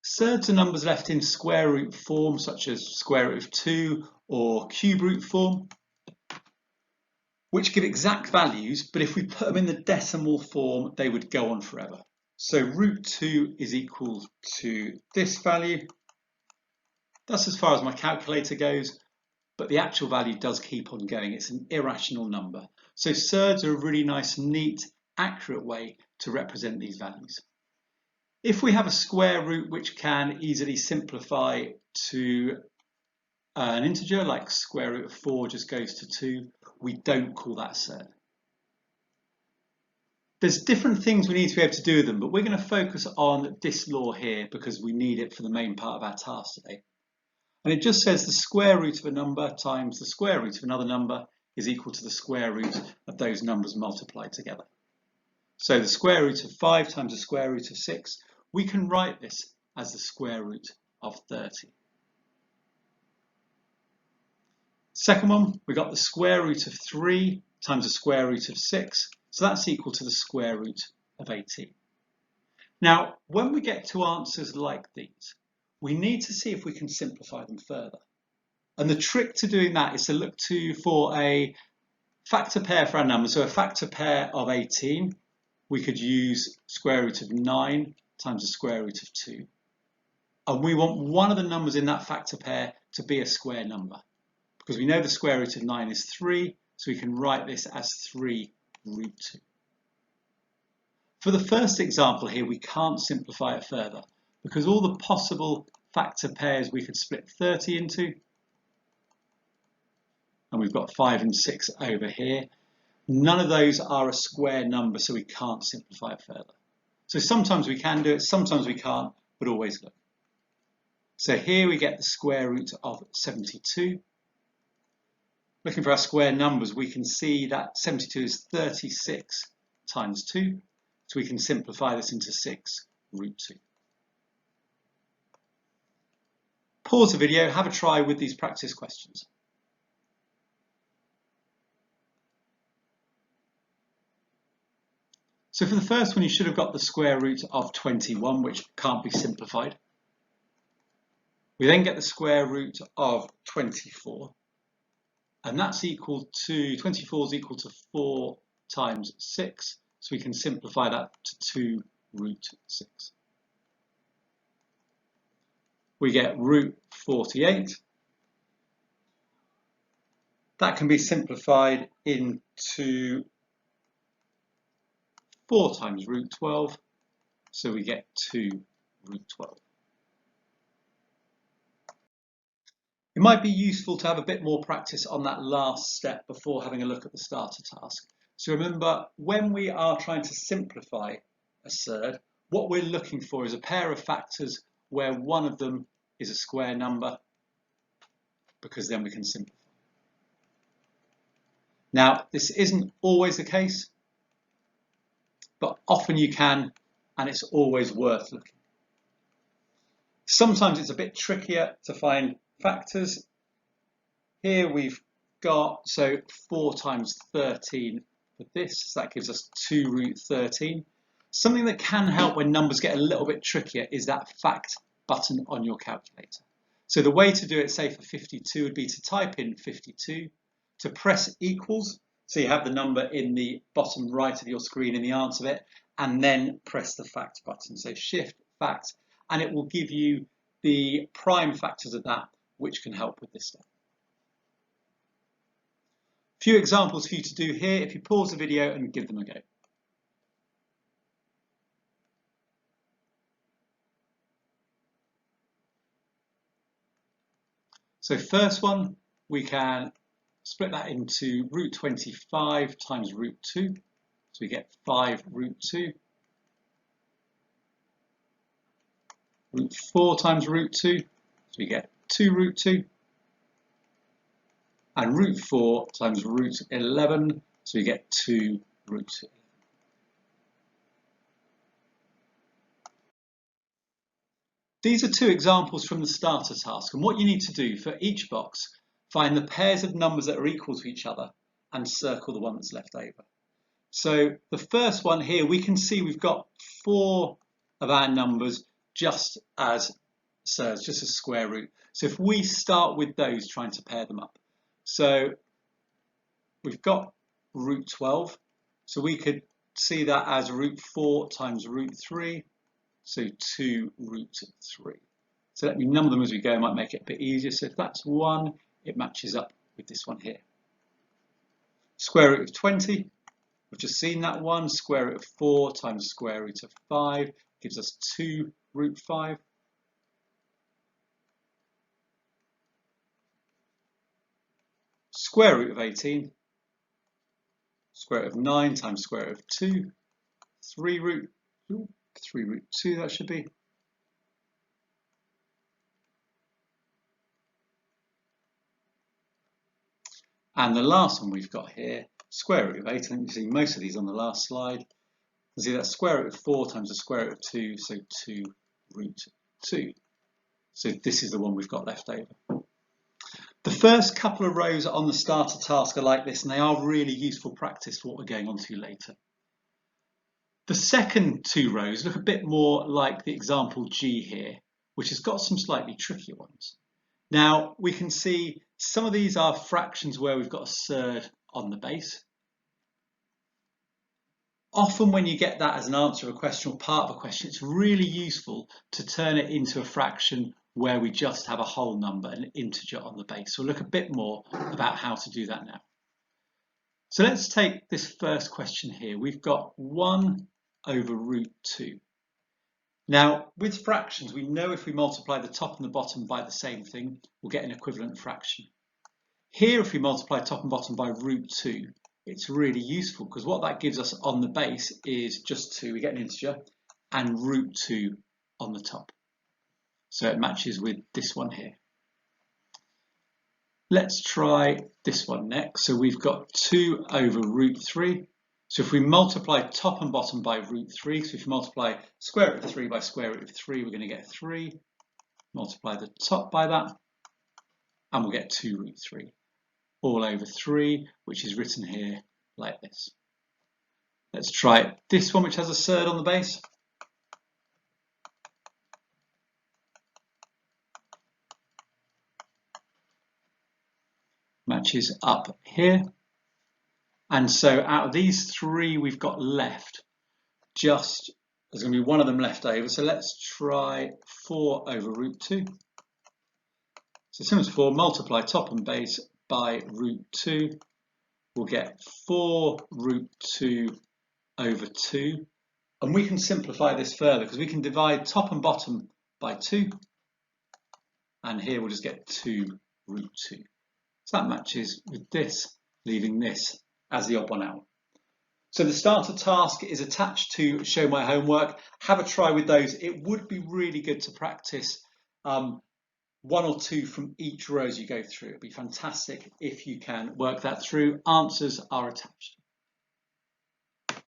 Surds are numbers left in square root form, such as square root of 2 or cube root form, which give exact values, but if we put them in the decimal form, they would go on forever. So root 2 is equal to this value. That's as far as my calculator goes, but the actual value does keep on going. It's an irrational number. So surds are a really nice, neat, accurate way to represent these values. If we have a square root which can easily simplify to an integer, like square root of 4 just goes to 2, we don't call that surd. There's different things we need to be able to do with them, but we're going to focus on this law here because we need it for the main part of our task today. And it just says the square root of a number times the square root of another number is equal to the square root of those numbers multiplied together. So the square root of 5 times the square root of 6, we can write this as the square root of 30. Second one, we got the square root of 3 times the square root of 6, so that's equal to the square root of 18. Now, when we get to answers like these, we need to see if we can simplify them further. And the trick to doing that is to look for a factor pair for our numbers. So a factor pair of 18, we could use square root of 9 times the square root of 2. And we want one of the numbers in that factor pair to be a square number, because we know the square root of 9 is 3, so we can write this as 3 root 2. For the first example here, we can't simplify it further, because all the possible factor pairs we could split 30 into, and we've got 5 and 6 over here, none of those are a square number, so we can't simplify it further. So sometimes we can do it, sometimes we can't, but always look. So here we get the square root of 72. Looking for our square numbers, we can see that 72 is 36 times 2, so we can simplify this into 6 root 2. Pause the video, have a try with these practice questions. So for the first one, you should have got the square root of 21, which can't be simplified. We then get the square root of 24, and that's equal to, 24 is equal to 4 times 6, so we can simplify that to 2 root 6. We get root 48. That can be simplified into 4 times root 12, so we get 2 root 12. It might be useful to have a bit more practice on that last step before having a look at the starter task. So remember, when we are trying to simplify a surd, what we're looking for is a pair of factors where one of them is a square number, because then we can simplify. Now, this isn't always the case, but often you can, and it's always worth looking. Sometimes it's a bit trickier to find factors. Here we've got, so 4 times 13 for this, so that gives us 2 root 13. Something that can help when numbers get a little bit trickier is that fact button on your calculator. So the way to do it, say for 52, would be to type in 52, to press equals, so you have the number in the bottom right of your screen in the answer bit, and then press the fact button. So shift fact, and it will give you the prime factors of that, which can help with this step. A few examples for you to do here if you pause the video and give them a go. So first one, we can split that into root 25 times root 2, so we get 5 root 2. Root 4 times root 2, so we get 2 root 2. And root 4 times root 11, so we get 2 root 11. These are 2 examples from the starter task, and what you need to do for each box, find the pairs of numbers that are equal to each other and circle the one that's left over. So the first one here, we can see we've got 4 of our numbers just as surds, just as square root. So if we start with those, trying to pair them up. So we've got root 12. So we could see that as root 4 times root 3. So 2 root 3. So let me number them as we go. It might make it a bit easier. So if that's 1, it matches up with this one here. Square root of 20. We've just seen that one. Square root of 4 times square root of 5 gives us 2 root 5. Square root of 18. Square root of 9 times square root of 2. 3 root 2, that should be. And the last one we've got here, square root of 8. I think you see most of these on the last slide. You see that's square root of 4 times the square root of 2, so 2 root 2. So this is the one we've got left over. The first couple of rows on the starter task are like this, and they are really useful practice for what we're going on to later. The second 2 rows look a bit more like the example G here, which has got some slightly trickier ones. Now we can see some of these are fractions where we've got a surd on the base. Often when you get that as an answer of a question or part of a question, it's really useful to turn it into a fraction where we just have a whole number, an integer on the base. So we'll look a bit more about how to do that now. So let's take this first question here. We've got 1 over root 2. Now, with fractions, we know if we multiply the top and the bottom by the same thing, we'll get an equivalent fraction. Here, if we multiply top and bottom by root 2, it's really useful because what that gives us on the base is just 2, we get an integer, and root 2 on the top. So it matches with this one here. Let's try this one next. So we've got 2 over root 3. So if we multiply top and bottom by root 3, so if you multiply square root of 3 by square root of 3, we're going to get 3. Multiply the top by that, and we'll get 2 root 3. All over 3, which is written here like this. Let's try this one, which has a surd on the base. Matches up here. And so out of these 3 we've got left, there's going to be one of them left over. So let's try 4 over root 2. So similar to 4, multiply top and base by root 2. We'll get 4 root 2 over 2. And we can simplify this further because we can divide top and bottom by 2. And here we'll just get 2 root 2. So that matches with this, leaving this as the odd one out. So the starter task is attached to show my homework. Have a try with those. It would be really good to practice 1 or 2 from each row as you go through. It'd be fantastic if you can work that through. Answers are attached.